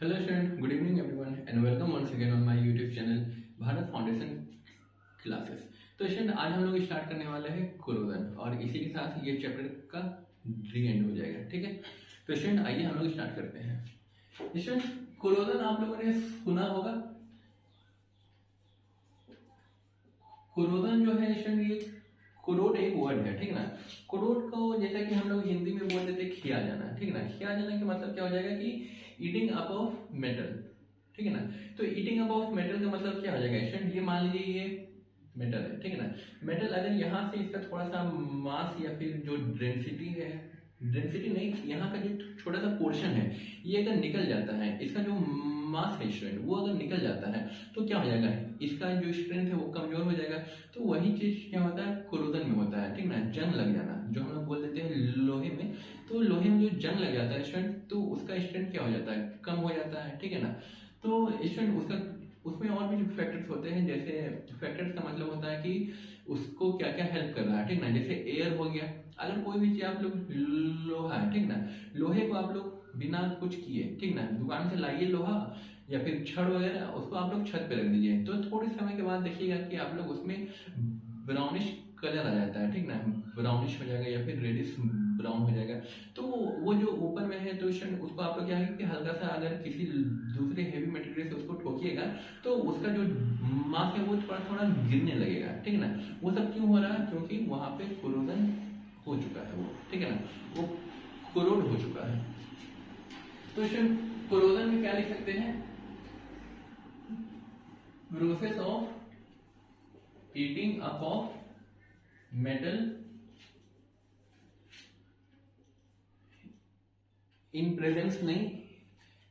Hello student, good evening everyone and welcome once again on my YouTube channel Bharat foundation classes. तो student आज हम लोग start करने वाले हैं कोरोजन और इसी के साथ ये चैप्टर का री एंड हो जाएगा। ठीक है, तो स्टूडेंट आइए हम लोग स्टार्ट करते हैं। स्टूडेंट कोरोजन आप लोगों ने सुना होगा। कोरोजन जो है स्टूडेंट ये कोरोट एक वर्ड है, ठीक है ना। कोरोट को जैसा कि हम लोग हिंदी में बोल देते खिया जाना, ठीक है ना। खिया जाना का मतलब क्या हो जाएगा कि ईटिंग अप ऑफ मेटल, ठीक है ना। तो ईटिंग अप ऑफ मेटल का मतलब क्या हो जाएगा स्टूडेंट, ये मान लीजिए ये मेटल है, ठीक है ना। मेटल अगर यहाँ से इसका थोड़ा सा मास या फिर जो डेंसिटी है, डेंसिटी नहीं, यहाँ का जो छोटा सा पोर्शन है ये अगर निकल जाता है, इसका जो मास है स्ट्रेंथ वो अगर निकल जाता है तो क्या हो जाएगा, इसका जो स्ट्रेंथ है वो कमजोर हो जाएगा। तो वही चीज क्या होता है कोरोजन में होता है, ठीक ना। जंग लग जाना जो हम लोग बोल देते हैं लोहे में, तो लोहे में जो जंग लग जाता है स्ट्रेंथ, तो उसका स्ट्रेंथ क्या हो जाता है, कम हो जाता है, ठीक है ना। तो स्ट्रेंथ उसका उसमें और भी फैक्टर्स होते हैं। जैसे फैक्टर्स का मतलब होता है कि उसको क्या क्या हेल्प कर रहा है, ठीक ना। जैसे एयर हो गया, अगर कोई भी चीज आप लोग लोहा है, ठीक ना, लोहे को आप लोग बिना कुछ किए, ठीक ना, दुकान से लाइए लोहा या फिर छड़ वगैरह, उसको आप लोग छत पे रख दीजिए, तो थोड़े समय के बाद देखिएगा कि आप लोग उसमें ब्राउनिश कलर आ जाता है, ठीक ना, ब्राउनिश हो जाएगा या फिर रेडिश ब्राउन हो जाएगा। तो वो जो ऊपर में है तो उसको आप लोग क्या है कि हल्का सा अगर किसी दूसरे हेवी मटेरियल से उसको ठोकिएगा तो उसका जो मास है वो थोड़ा थोड़ा गिरने लगेगा, ठीक है ना। वो सब क्यों हो रहा है, क्योंकि वहां पे कोरोजन हो चुका है वो, ठीक है ना, वो कोरोड हो चुका है। तो कोरोजन में क्या लिख सकते हैं, process of heating up of metal in presence, नहीं,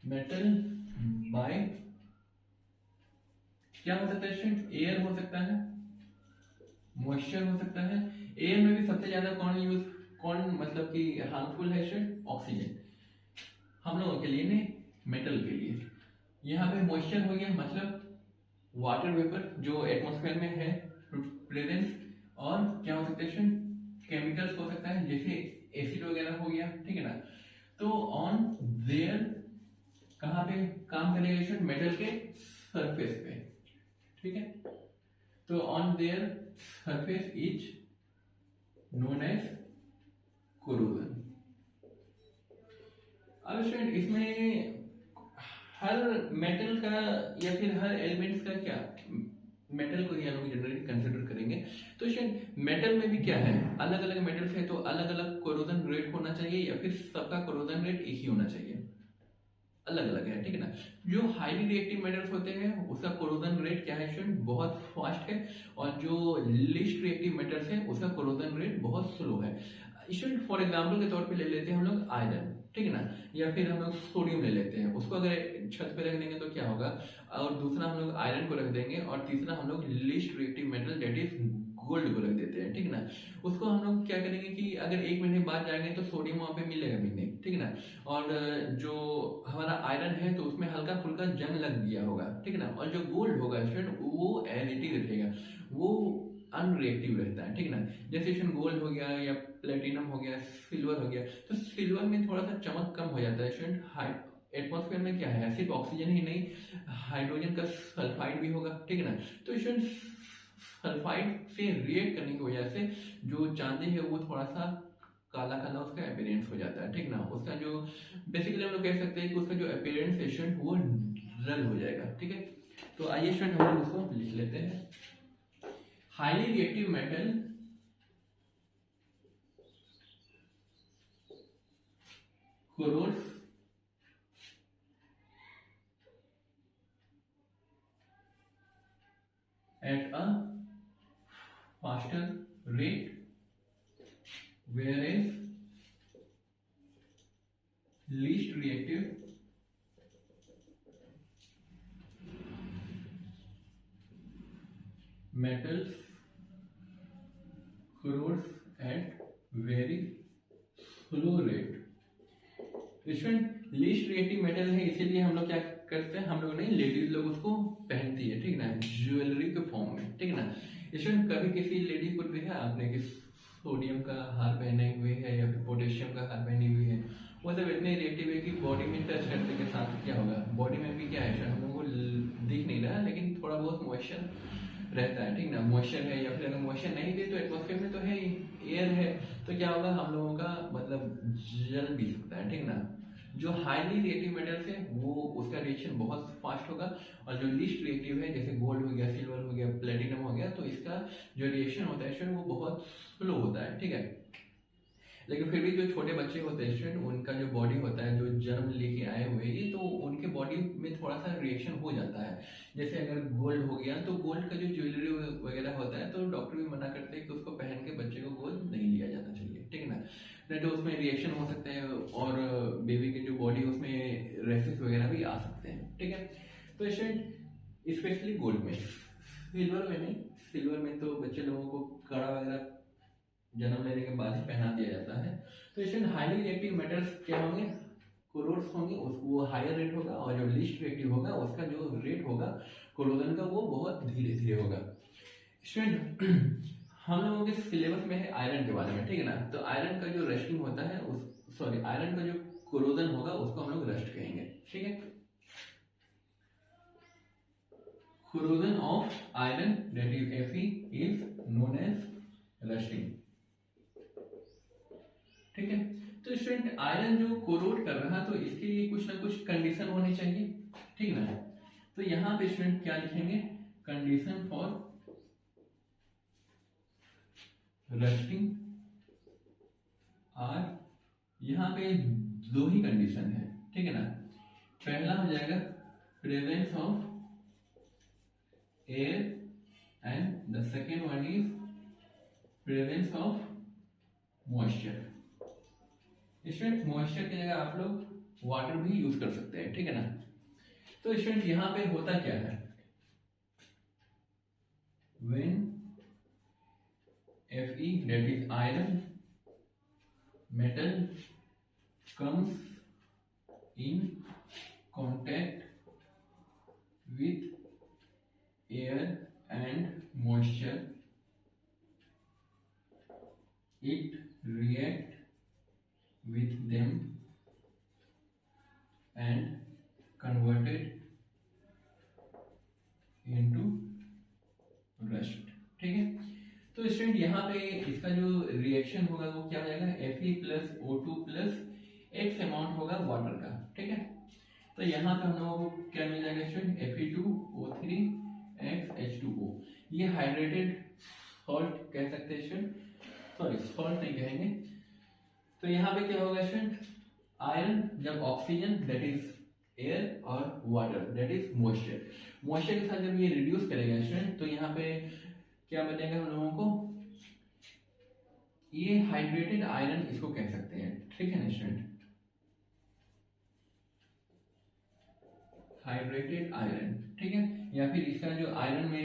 मेटल बाय क्या हो सकता है, एयर हो सकता है, मॉइस्चर हो सकता है। एयर में भी सबसे ज्यादा कौन मतलब कि हार्मफुल है ऑक्सीजन हम लोगों के लिए, नहीं, मेटल के लिए। यहाँ पे मॉइस्चर हो गया मतलब वाटर वेपर जो एटमॉस्फेयर में है प्रेजेंस, और क्या हो सकता है केमिकल्स हो सकता है जैसे एसिड वगैरह हो गया, ठीक है ना। तो ऑन देयर कहाँ पे काम करेगा मेटल के सरफेस पे, ठीक है। तो on their surface is known as corrosion. अब स्टूडेंट इसमें हर मेटल का या फिर हर एलिमेंट्स का क्या, मेटल को ही हम लोग जनरली कंसिडर करेंगे। तो स्टूडेंट मेटल में भी क्या है, अलग अलग मेटल्स है तो अलग अलग कोरोजन रेट होना चाहिए या फिर सबका कोरोजन रेट एक ही होना चाहिए, अलग अलग है, ठीक है ना। जो हाईली रिएक्टिव मेटल्स होते हैं उसका कोरोजन रेट क्या है स्टूडेंट, बहुत फास्ट है, और जो लीस्ट रिएक्टिव मेटल्स है उसका कोरोजन रेट बहुत स्लो है। स्टूडेंट फॉर एग्जांपल के तौर पे ले लेते हैं हम लोग आयरन, ठीक है ना, या फिर हम लोग सोडियम ले लेते हैं, उसको अगर छत पे रख देंगे तो क्या होगा, और दूसरा हम लोग आयरन को रख देंगे, और तीसरा हम लोग least reactive metal that is gold को रख देते हैं, ठीक है ना। उसको हम लोग क्या करेंगे कि अगर 1 महीने बाद जाएंगे तो सोडियम वहां पे मिलेगा भी नहीं, ठीक है ना। और जो हमारा आयरन है तो उसमें हल्का फुल्का जंग लग गया होगा, ठीक है ना। और जो गोल्ड होगा स्टूडेंट वो एज इट इज रहेगा, वो अनरिएक्टिव रहता है, ठीक है ना। जैसे गोल्ड हो गया या प्लेटिनम हो गया, सिल्वर हो गया, तो सिल्वर में थोड़ा सा चमक कम हो जाता है स्टूडेंट। एटमॉस्फेयर में क्या है, सिर्फ ऑक्सीजन ही नहीं, हाइड्रोजन का सल्फाइड भी होगा, ठीक है ना। तो स्टूडेंट सल्फाइड से रिएक्ट करने की वजह से जो चांदी है वो थोड़ा सा काला काला उसका अपीयरेंस हो जाता है, ठीक ना। उसका जो बेसिकली हम लोग कह सकते हैं कि उसका जो अपीयरेंस है स्टूडेंट वो डल हो जाएगा, ठीक है। तो आइए स्टूडेंट हम लोग उसको लिख लेते हैं। Highly reactive metal corrodes at a faster rate, whereas least reactive metals corrodes at very slow rate। Student least reactive metal है इसीलिए हम लोग क्या करते हैं, हम लोग नहीं, लेडीज लोग उसको पहनती है, ठीक ना, ज्वेलरी के फॉर्म में, ठीक ना। स्टूडेंट कभी किसी लेडी को देखा आपने कि सोडियम का हार पहने हुए है या फिर पोटेशियम का हार पहनी हुई है, वो सब इतने रिएक्टिव है कि बॉडी में टच करने के साथ क्या होगा, बहुत मॉइस्चर रहता है, ठीक ना, मॉइस्चर है, या फिर अगर मॉइस्चर नहीं दे तो एटमॉस्फेयर में तो है ही, एयर है, तो क्या होगा, हम लोगों का मतलब जल भी सकता है, ठीक ना। जो हाईली रिएक्टिव मेटल्स है वो उसका रिएक्शन बहुत फास्ट होगा, और जो लीस्ट रिएक्टिव है जैसे गोल्ड हो गया, सिल्वर हो गया, प्लेटिनम हो गया, तो इसका जो रिएक्शन होता है स्टूडेंट वो बहुत स्लो होता है, ठीक है। लेकिन फिर भी जो छोटे बच्चे होते हैं स्टूडेंट, उनका जो बॉडी होता है, जो जन्म लेके आए हुए हैं, तो उनके बॉडी में थोड़ा सा रिएक्शन हो जाता है। जैसे अगर गोल्ड हो गया तो गोल्ड का जो ज्वेलरी वगैरह होता है, तो डॉक्टर भी मना करते हैं कि उसको पहन के बच्चे को गोल्ड नहीं लिया जाना चाहिए, ठीक है ना, नहीं तो उसमें रिएक्शन हो सकते हैं और बेबी की जो बॉडी उसमें रेसेस वगैरह भी आ सकते हैं, ठीक है। तो स्टूडेंट स्पेशली गोल्ड में, सिल्वर में नहीं, सिल्वर में तो बच्चे लोगों को कड़ा वगैरह जन्म लेने के बाद ही पहना दिया जाता है। तो स्टूडेंट हाईली रिएक्टिव मेटल्स क्या होंगे, कोरोड्स होंगे, वो हायर रेट होगा, और जो लीस्ट रिएक्टिव होगा उसका जो रेट होगा कोरोजन का वो बहुत धीरे धीरे होगा। स्टूडेंट हम लोगों के सिलेबस में है आयरन के बारे में, ठीक है ना, तो आयरन का जो रस्टिंग होता है उस सॉरी आयरन का जो कोरोजन होगा उसको हम लोग रस्ट कहेंगे, ठीक है। Corrosion of iron that is Fe is known as rusting, ठीक है। तो स्टूडेंट आयरन जो कोरोड कर रहा तो इसके लिए कुछ ना कुछ कंडीशन होनी चाहिए, ठीक ना। तो यहां पे स्टूडेंट क्या लिखेंगे, कंडीशन फॉर रस्टिंग आर, यहां पे दो ही कंडीशन है, ठीक है ना। पहला हो जाएगा presence of air and the second one is presence of moisture. Student moisture की जगह आप लोग वाटर भी यूज कर सकते हैं, ठीक है ना। तो स्टूडेंट यहां पे होता क्या है, when Fe that is iron metal comes in contact with air and moisture, it react with them and converted into rust, ठीक है। तो स्टूडेंट यहाँ पे इसका जो रिएक्शन होगा वो क्या हो जाएगा, Fe plus O2 plus x amount होगा वाटर का, ठीक है। तो यहाँ पे हम लोगों को क्या मिल जाएगा स्टूडेंट, Fe2O3 x H2O, ये हाइड्रेटेड सॉल्ट कह सकते हैं स्टूडेंट, सॉरी सॉल्ट नहीं कहेंगे। तो यहाँ पे क्या होगा स्टूडेंट, आयरन जब ऑक्सीजन दैट इज एयर और water that is moisture, moisture के साथ जब ये रिड्यूस करेगा स्टूडेंट, तो यहाँ पे क्या बनेगा हम लोगों को, ये हाइड्रेटेड आयरन इसको कह सकते हैं, ठीक है ना स्टूडेंट, हाइड्रेटेड आयरन, ठीक है। या फिर इसका जो आयरन में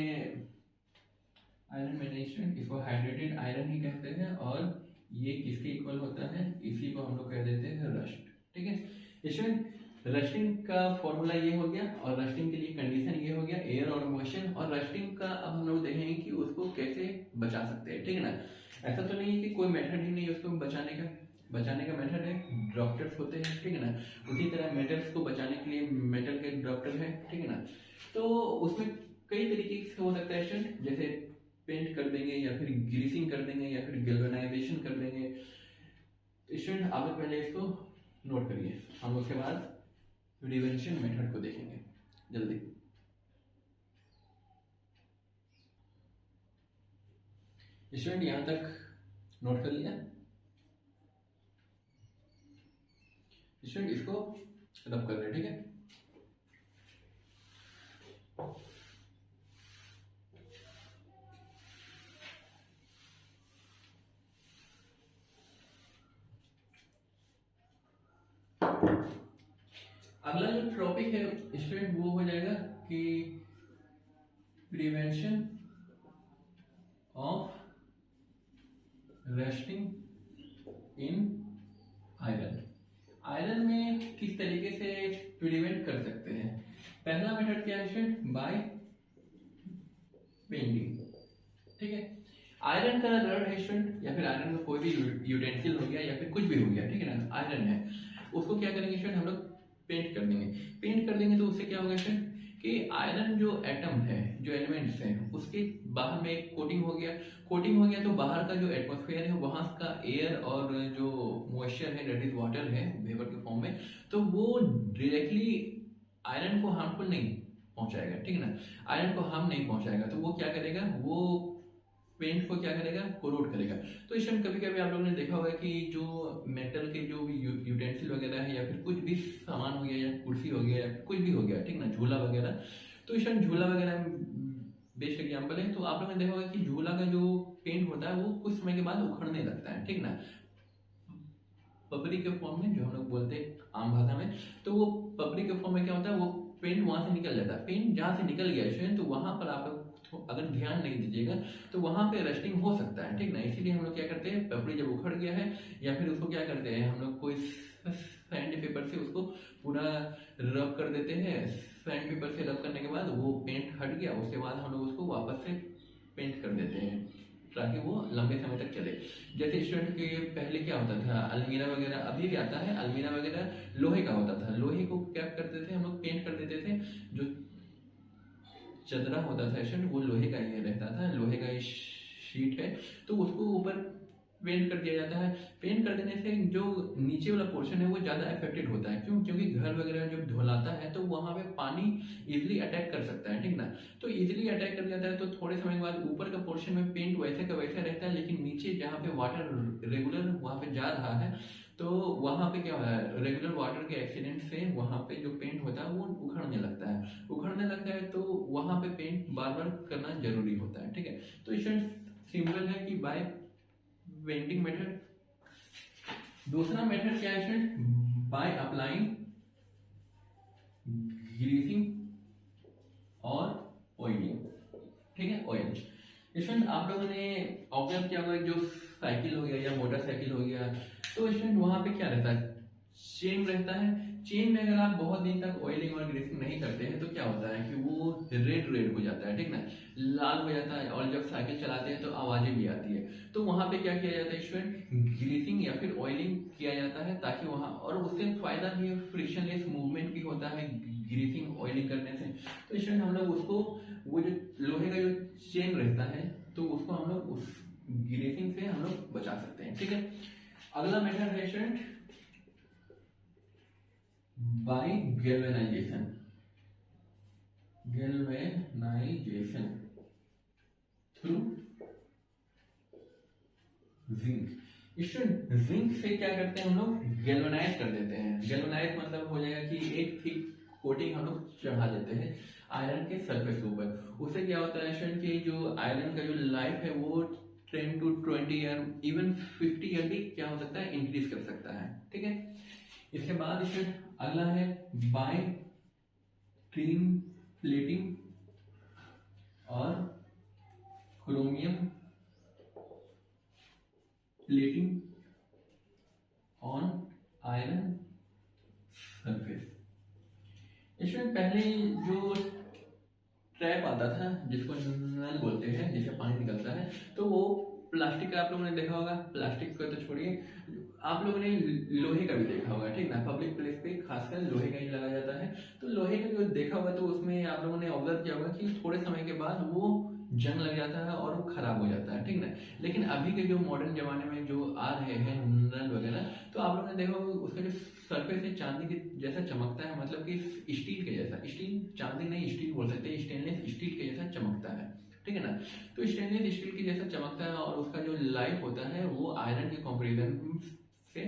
नहीं स्टूडेंट, इसको हाइड्रेटेड आयरन ही कहते हैं, और ये किसके इक्वल होता है, इसी को हम लोग कह देते हैं रस्ट, ठीक है स्टूडेंट। रस्टिंग का फॉर्मूला ये हो गया, और रस्टिंग के लिए कंडीशन ये हो गया एयर और मॉइस्चर, और रस्टिंग का अब हम लोग देखेंगे कि उसको कैसे बचा सकते हैं, ठीक है ना। ऐसा तो नहीं है कि कोई मेथड ही नहीं उसको बचाने का मेथड है, डॉक्टर्स होते हैं, ठीक है ना। उसी तरह मेटल्स को बचाने के लिए मेटल के डॉक्टर है, ठीक है ना। तो उसमें कई तरीके से हो सकता है स्टूडेंट, जैसे पेंट कर देंगे, या फिर ग्रीसिंग कर देंगे, या फिर गैल्वेनाइजेशन कर देंगे। स्टूडेंट आप पहले इसको नोट करिए, हम उसके बाद रिवेंशन मेथड को देखेंगे जल्दी। स्टूडेंट यहां तक नोट कर लिया स्टूडेंट, इसको रब कर रहे हैं, ठीक है। अगला जो टॉपिक है स्टूडेंट वो हो जाएगा कि prevention of rusting in iron. Iron में किस तरीके से प्रिवेंट कर सकते हैं। पहला मेथड क्या है स्टूडेंट, बाय पेंटिंग, ठीक है। आयरन का रड है स्टूडेंट, या फिर आयरन का कोई भी यूटेंसिल हो गया, या फिर कुछ भी हो गया, ठीक है ना, आयरन है, उसको क्या करेंगे स्टूडेंट, हम लोग पेंट कर देंगे। पेंट कर देंगे तो उससे क्या होगा स्टूडेंट कि आयरन जो एटम है, जो एलिमेंट्स हैं, उसके बाहर में एक कोटिंग हो गया, तो बाहर का जो एटमॉस्फेयर है वहाँ का एयर और जो मॉइस्चर है दैट इज वाटर है वेपर के फॉर्म में, तो वो डायरेक्टली आयरन को हार्मफुल नहीं पहुंचाएगा, ठीक है ना, आयरन को हार्म नहीं पहुंचाएगा। तो वो क्या करेगा, वो पेंट को क्या करेगा, कोरोड करेगा। तो इस टाइम कभी कभी आप लोगों ने देखा होगा कि जो मेटल के जो भी यूटेंसिल वगैरह है या फिर कुछ भी सामान हो गया या कुर्सी हो गया या कुछ भी हो गया, ठीक ना, झूला वगैरह, तो इस टाइम झूला वगैरह बेस्ट एग्जाम्पल है। तो आप लोगों ने देखा होगा कि झूला का जो पेंट होता है वो कुछ समय के बाद उखड़ने लगता है, ठीक ना, पपड़ी के फॉर्म में जो हम लोग बोलते हैं आम भाषा में। तो वो पपड़ी के फॉर्म में क्या होता है, वो पेंट वहां से निकल जाता है। पेंट जहां से निकल गया है तो वहां पर आप अगर ध्यान नहीं दीजिएगा तो वहां पे रस्टिंग हो सकता है, ठीक ना। इसीलिए हम लोग क्या करते हैं, पपड़ी जब उखड़ गया है या फिर उसको क्या करते हैं हम लोग, कोई सैंड पेपर से उसको पूरा रब कर देते हैं। सैंड पेपर से रब करने के बाद वो पेंट हट गया, उसके बाद हम लोग उसको वापस से पेंट कर देते हैं ताकि वो लंबे समय तक चले। जैसे स्टूडेंट के पहले क्या होता था, अलमीरा वगैरह, अभी भी आता है, अलमीरा वगैरह लोहे का होता था। लोहे को क्या करते थे हम लोग, पेंट कर देते थे। जो चदरा होता था स्टूडेंट, वो लोहे का ही रहता था, लोहे का ही शीट है, तो उसको ऊपर पेंट कर दिया जाता है। पेंट कर देने से जो नीचे वाला पोर्शन है वो ज़्यादा अफेक्टेड होता है। क्यों? क्योंकि घर वगैरह जब धुलाता है तो वहाँ पे पानी इजीली अटैक कर सकता है, ठीक ना। तो इजीली अटैक कर जाता है तो थोड़े समय के बाद ऊपर का पोर्शन में पेंट वैसे का वैसा रहता है, लेकिन नीचे जहाँ पे वाटर रेगुलर वहाँ पे जा रहा है तो वहाँ पे क्या हो रहा है, रेगुलर वाटर के एक्सीडेंट से वहाँ पे जो पेंट होता है वो उखड़ने लगता है। तो वहाँ पे पेंट बार बार करना जरूरी होता है, ठीक है। तो स्टूडेंट्स सिंपल है कि बाय वेंडिंग मेथड। दूसरा मेथड क्या है स्टूडेंट, बाय अप्लाइंग ग्रीसिंग और ऑयलिंग, ठीक है, ऑयल। स्टूडेंट आप लोगों ने ऑब्जर्व किया होगा जो साइकिल हो गया या मोटरसाइकिल हो गया, तो स्टूडेंट वहां पे क्या रहता है, चेन रहता है। चेन में अगर आप बहुत दिन तक ऑयलिंग और ग्रीसिंग नहीं करते हैं तो क्या होता है कि वो रेड हो जाता है, ठीक ना, लाल हो जाता है, और जब साइकिल चलाते हैं तो आवाजें भी आती है। तो वहां पे क्या किया जाता है स्टूडेंट, ग्रीसिंग या फिर ऑयलिंग किया जाता है, ताकि वहां, और उससे फायदा भी है, फ्रिक्शनलेस मूवमेंट भी होता है ग्रीसिंग ऑयलिंग करने से। तो स्टूडेंट हम लोग उसको, वो जो लोहे का जो चेन रहता है तो उसको हम लोग उस ग्रीसिंग से हम लोग बचा सकते हैं, ठीक है। अगला मेथड है student by galvanization through zinc. Student zinc से क्या करते हैं हम लोग, गैल्वेनाइज कर देते हैं। गैल्वेनाइज मतलब हो जाएगा कि एक थिक कोटिंग हम लोग चढ़ा देते हैं आयरन के सरफेस के ऊपर। उससे क्या होता है स्टूडेंट कि जो आयरन का जो लाइफ है वो 10 to 20 ईयर, इवन 50 ईयर भी क्या हो सकता है, इंक्रीज कर सकता है, ठीक है। इसके बाद स्टूडेंट अगला है बाय क्रीम प्लेटिंग और chromium plating on iron surface. इसमें पहले जो ट्रैप आता था जिसको नल बोलते हैं, जिससे पानी निकलता है, तो वो प्लास्टिक का आप लोगों ने देखा होगा। प्लास्टिक को तो छोड़िए, आप लोगों ने लोहे का भी देखा होगा, ठीक ना। पब्लिक प्लेस पे खासकर लोहे का ही लगाया जाता है। तो लोहे का जो देखा होगा तो उसमें आप लोगों ने ऑब्जर्व किया होगा कि थोड़े समय के बाद वो जंग लग जाता है और वो खराब हो जाता है, ठीक ना। लेकिन अभी के जो मॉडर्न जमाने में जो आ रहे हैं नल वगैरह, तो आप लोगों ने देखा होगा उसका जो सरफेस है चांदी के जैसा चमकता है, मतलब कि स्टील के जैसा, स्टील चांदी नहीं स्टील बोल सकते, स्टेनलेस स्टील के जैसा चमकता है, ठीक है ना। तो स्टेनलेस स्टील के जैसा चमकता है और उसका जो लाइफ होता है वो आयरन के कंपैरिजन से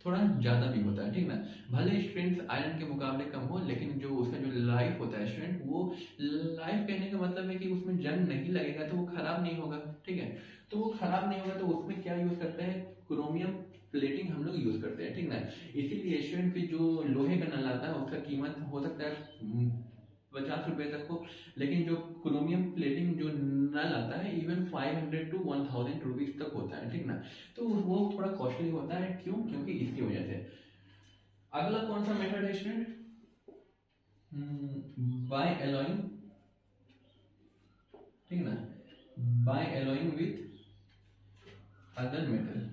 थोड़ा ज्यादा भी होता है, ठीक ना। भले स्ट्रेंथ आयरन के मुकाबले कम हो, लेकिन जो उसका जो लाइफ होता है स्टूडेंट, वो लाइफ कहने का मतलब है कि उसमें जंग नहीं लगेगा तो वो खराब नहीं होगा, ठीक है। तो वो खराब नहीं होगा तो उसमें क्या यूज करते हैं, क्रोमियम प्लेटिंग हम लोग यूज करते हैं, ठीक ना। इसीलिए स्टूडेंट की जो लोहे का नल आता है उसका कीमत हो सकता है 50 रुपए तक हो, लेकिन जो क्रोमियम प्लेटिंग जो नल आता है इवन 500 to 1000 रुपीज तक होता है, ठीक ना। तो वो थोड़ा कॉस्टली होता है, क्यों? क्योंकि इसकी वजह से। अगला कौन सा मेथड है स्टूडेंट, बाय एलॉइंग, ठीक ना, by alloying with other metal,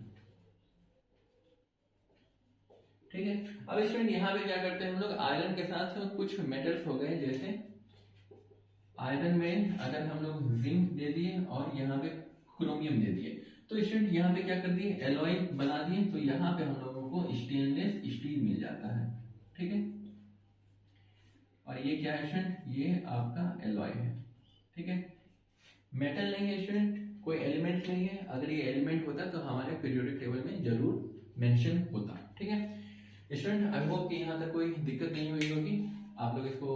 ठीक है। अब स्टूडेंट यहाँ पे क्या करते हैं हम लोग, आयरन के साथ कुछ मेटल्स हो गए जैसे आयरन में अगर हम लोग जिंक दे दिए और यहाँ पे क्रोमियम दे दिए तो स्टूडेंट यहाँ पे क्या कर दिए, एलॉय बना दिए, तो यहाँ पे हम लोगों को स्टेनलेस स्टील मिल जाता है। ठीक है, और ये क्या है स्टूडेंट, ये आपका एलॉय है। ठीक है, मेटल नहीं है स्टूडेंट, कोई एलिमेंट नहीं है, अगर ये एलिमेंट होता तो हमारे पीरियोडिक टेबल में जरूर मेंशन होता। ठीक है स्टूडेंट, आई होप कि यहाँ तक कोई दिक्कत नहीं हुई होगी। आप लोग इसको,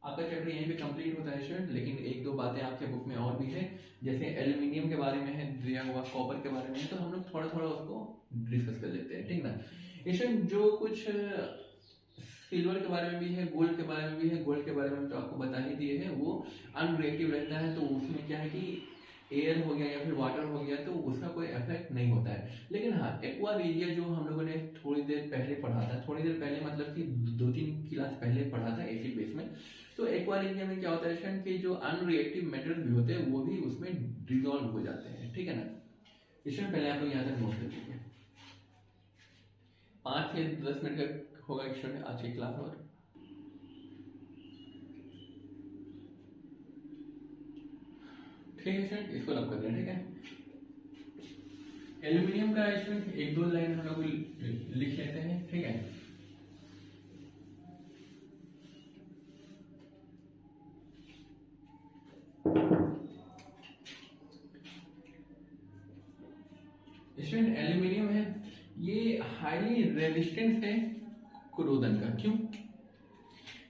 आपका चैप्टर यहीं पे कंप्लीट होता है स्टूडेंट, लेकिन एक दो बातें आपके बुक में और भी है, जैसे एल्यूमिनियम के बारे में है दिया हुआ, कॉपर के बारे में है, तो हम लोग थोड़ा थोड़ा उसको डिस्कस कर लेते हैं। ठीक ना स्टूडेंट, जो कुछ सिल्वर के बारे में भी है, गोल्ड के बारे में भी है। गोल्ड के बारे में तो आपको बता ही दिए हैं, वो अनरिएक्टिव रहता है, तो उसमें क्या है कि एयर हो गया या फिर वाटर हो गया तो उसका कोई इफेक्ट नहीं होता है। लेकिन हाँ, एक्वा रीजिया जो हम लोगों ने थोड़ी देर पहले पढ़ा था, थोड़ी देर पहले मतलब कि 2-3 क्लास पहले पढ़ा था एसिड बेस में, तो एक्वा रीजिया में क्या होता है स्टूडेंट कि जो अनरिएक्टिव मेटल्स भी होते हैं वो भी उसमें डिसॉल्व हो जाते हैं। ठीक है ना स्टूडेंट, पहले आप लोग यहाँ तक नोट कर लीजिए। 5 से 10 मिनट का होगा स्टूडेंट आज की क्लास। और ठीक है स्टूडेंट, इसको रब कर दें। ठीक है, एल्यूमिनियम का स्टूडेंट एक दो लाइन हम लोग लिख लेते हैं। ठीक है, स्टूडेंट एल्यूमिनियम है, ये हाईली रेजिस्टेंट है कोरोजन का। क्यों?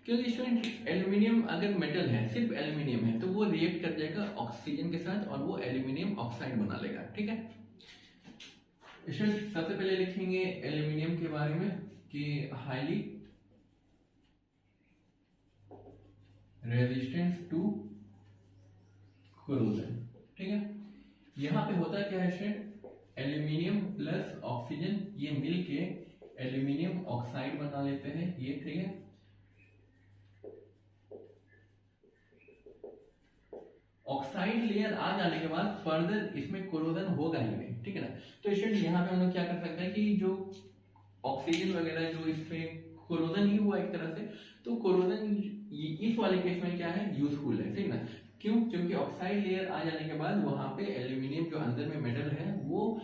क्योंकि स्टूडेंट एल्यूमिनियम अगर मेटल है, सिर्फ एल्यूमिनियम है, तो वो रिएक्ट कर जाएगा ऑक्सीजन के साथ और वो एल्यूमिनियम ऑक्साइड बना लेगा। ठीक है स्टूडेंट, सबसे पहले लिखेंगे एल्यूमिनियम के बारे में कि हाईली रेजिस्टेंस टू कोरोजन। ठीक है, यहां पे होता क्या है स्टूडेंट, एल्यूमिनियम प्लस ऑक्सीजन ये मिलके एल्यूमिनियम ऑक्साइड बना लेते हैं ये। ठीक है, ऑक्साइड लेयर आ जाने के बाद फर्दर इसमें कोरोजन होगा ही नहीं। ठीक है ना, तो स्टूडेंट यहाँ पे हम लोग क्या कर सकते हैं कि जो ऑक्सीजन वगैरह जो इसमें कोरोजन ही हुआ एक तरह से, तो कोरोजन इस वाले केस में क्या है, यूजफुल है। ठीक ना, क्यों? क्योंकि ऑक्साइड लेयर आ जाने के बाद वहां पे एल्यूमिनियम जो अंदर में मेटल है वो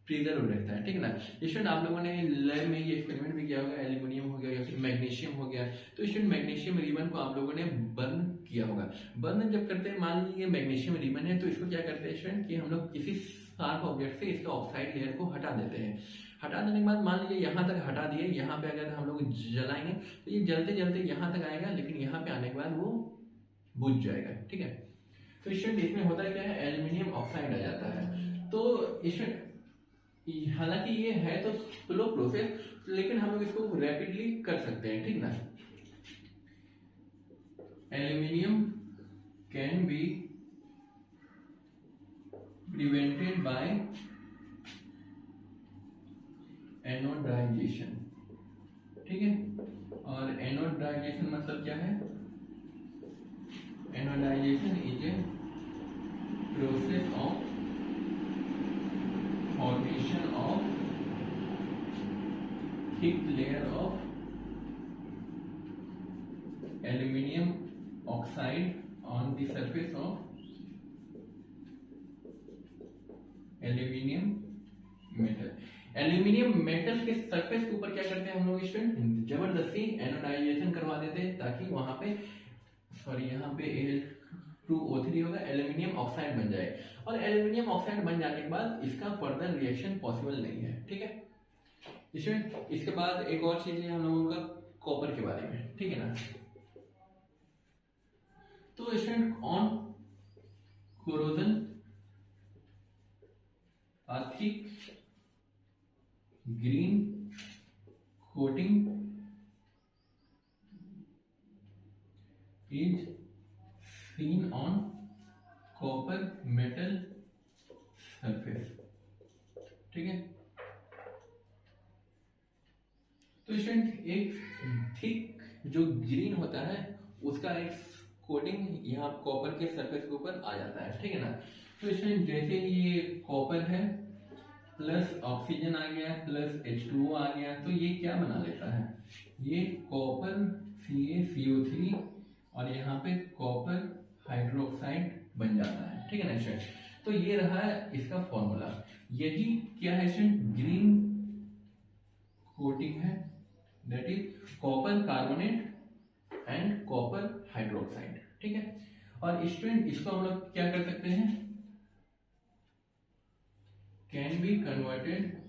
प्रिजर्व रहता है। ठीक है ना स्टूडेंट, आप लोगों ने लैब में ये एक्सपेरिमेंट भी किया होगा, एल्यूमिनियम हो गया या फिर मैग्नीशियम हो गया, तो स्टूडेंट मैग्नीशियम रिबन को आप लोगों ने बर्न किया होगा। बर्न जब करते हैं, मान लीजिए मैग्नीशियम रिबन है, तो इसको क्या करते हैं स्टूडेंट कि हम लोग किसी शार्प ऑब्जेक्ट से इसके ऑक्साइड लेयर को हटा देते हैं। हटा देने के बाद मान लीजिए यहाँ तक हटा दिए, यहाँ पे अगर हम लोग जलाएंगे तो ये जलते जलते यहाँ तक आएगा, लेकिन यहाँ पे आने के बाद वो बुझ जाएगा। ठीक है, तो स्टूडेंट इसमें होता है क्या है, एल्यूमिनियम ऑक्साइड आ जाता है। तो स्टूडेंट हालांकि ये है तो स्लो प्रोसेस, लेकिन हम लोग इसको रैपिडली कर सकते हैं। ठीक ना, aluminium can be prevented by anodization. ठीक है, और एनोडाइजेशन मतलब क्या है, anodization is a process of formation of thick layer of aluminium oxide on the surface of aluminium metal। Aluminium metal के सरफेस के ऊपर क्या करते हैं हम लोग स्टूडेंट, जबरदस्ती एनोडाइजेशन करवा देते हैं, ताकि वहां पे यहाँ पे Al2O3 होगा, एल्यूमिनियम ऑक्साइड बन जाए। और एल्यूमिनियम ऑक्साइड बन जाने के बाद इसका फर्दर रिएक्शन पॉसिबल नहीं है। ठीक है, इसके बाद एक और चीज है हम लोगों का कॉपर के बारे में। ठीक है ना, तो student on corrosion a thick green coating is seen on copper metal surface। ठीक है, तो स्टूडेंट एक थिक जो ग्रीन होता है उसका एक कोटिंग यहाँ कॉपर के सरफेस के ऊपर आ जाता है। ठीक है ना, तो स्टूडेंट जैसे ये कॉपर है प्लस ऑक्सीजन आ गया प्लस H2O आ गया, तो ये क्या बना लेता है, ये कॉपर CaCO3 और यहाँ पे कॉपर ठीक है ना स्टूडेंट। तो ये रहा इसका फॉर्मूला। यदि क्या है स्टूडेंट, ग्रीन कोटिंग है, that is copper carbonate and copper hydroxide, ठीक है। और स्टूडेंट इसको हम लोग क्या कर सकते हैं, can be converted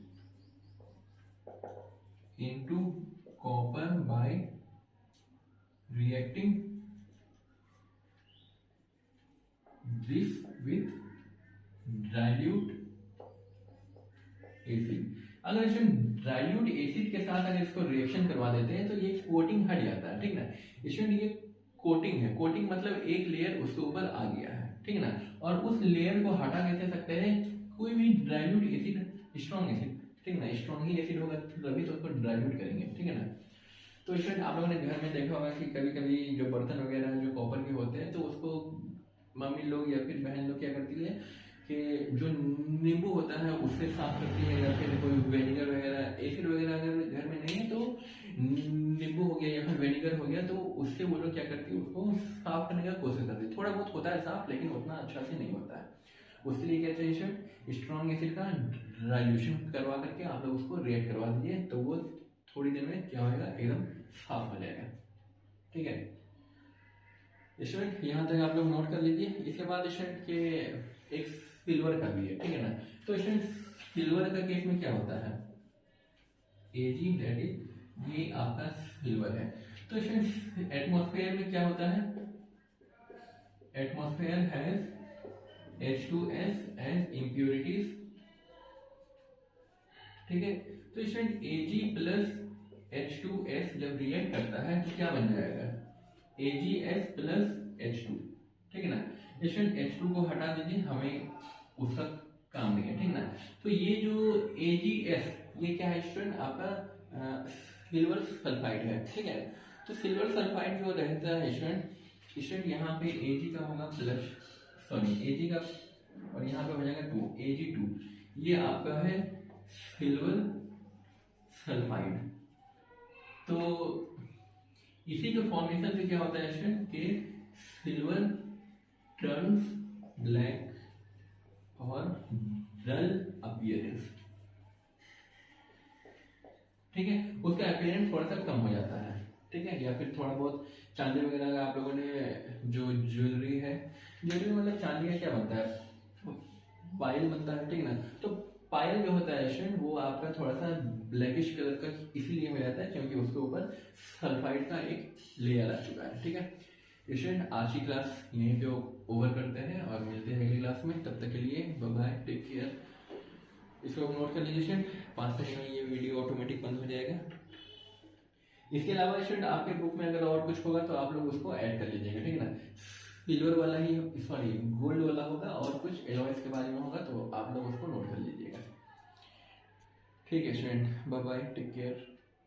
into copper bye reacting this with dilute acid. अगर इसमें डाइल्यूट एसिड के साथ अगर इसको रिएक्शन करवा देते हैं तो ये कोटिंग हट जाता है, ठीक ना। इसमें ये कोटिंग है, कोटिंग मतलब एक लेयर उसके ऊपर आ गया है, ठीक ना। और उस लेयर को हटा कैसे सकते हैं, कोई भी डाइल्यूट एसिड, स्ट्रॉन्ग एसिड, ठीक ना, स्ट्रॉन्ग ही एसिड होगा तभी तो उसको डाइल्यूट करेंगे, ठीक है ना। तो स्टूडेंट आप लोगों ने घर में देखा होगा कि कभी कभी जो बर्तन वगैरह जो कॉपर के होते हैं तो उसको मम्मी लोग या फिर बहन लोग क्या करती है कि जो नींबू होता है उससे साफ करती है, या फिर कोई विनेगर वगैरह एसिड वगैरह अगर घर में नहीं है तो नींबू हो गया या फिर विनेगर हो गया तो उससे वो लोग क्या करती है उसको साफ करने का कोशिश करती है। थोड़ा बहुत होता है साफ, लेकिन उतना अच्छा से नहीं होता है। उसके लिए क्या चाहिए, स्ट्रॉन्ग एसिड का डाइल्यूशन करवा करके आप लोग उसको रिएक्ट करवा दीजिए तो वो थोड़ी देर में क्या होगा, एकदम साफ हो जाएगा, ठीक है स्टूडेंट। यहाँ तक आप लोग नोट कर लीजिए। इसके बाद स्टूडेंट के एक सिल्वर का भी है, ठीक है ना। तो स्टूडेंट सिल्वर का केस में क्या होता है, Ag दैट इज ये आपका सिल्वर है। तो स्टूडेंट एटमॉस्फेयर में क्या होता है, atmosphere has H2S as impurities, ठीक है। तो स्टूडेंट Ag प्लस H2S जब रिएक्ट करता है तो क्या बन जाएगा, AgS प्लस H2, ठीक है ना। स्टूडेंट H2 को हटा दीजिए, हमें उसका काम नहीं है, ठीक ना। तो ये जो AgS ये क्या है स्टूडेंट, आपका सिल्वर सल्फाइड है, ठीक है। तो सिल्वर सल्फाइड जो रहता है स्टूडेंट यहाँ पे Ag का होगा प्लस, सॉरी Ag का, और यहाँ पे हो जाएगा 2 Ag2, ये आपका है सिल्वर सल्फाइड। तो इसी के फॉर्मेशन से क्या होता है स्टूडेंट कि सिल्वर टर्न्स ब्लैक और डल अपीयरेंस, ठीक है। उसका अपीयरेंस थोड़ा सा कम हो जाता है, ठीक है। या फिर थोड़ा बहुत चांदी वगैरह का आप लोगों ने जो ज्वेलरी है, ज्वेलरी मतलब चांदी का क्या बनता है, पायल बनता है, ठीक है ना। तो पायल जो होता है स्टूडेंट वो आपका थोड़ा सा ब्लैकिश कलर का इसीलिए हो जाता है क्योंकि उसके ऊपर सल्फाइड का एक लेयर आ चुका है, ठीक है स्टूडेंट। आज की क्लास यहीं पे ओवर करते हैं और मिलते हैं अगली क्लास में। तब तक के लिए बाय बाय, टेक केयर। इसको नोट कर लीजिए स्टूडेंट, 5 सेकंड में ये वीडियो ऑटोमेटिक बंद हो जाएगा। इसके अलावा स्टूडेंट आपके बुक में अगर और कुछ होगा तो आप लोग उसको ऐड कर लीजिएगा, ठीक है ना। सिल्वर वाला ही, सॉरी गोल्ड वाला होगा और कुछ एलॉयज के बारे में होगा तो आप लोग उसको नोट कर लीजिएगा, ठीक है student. Bye bye, take care.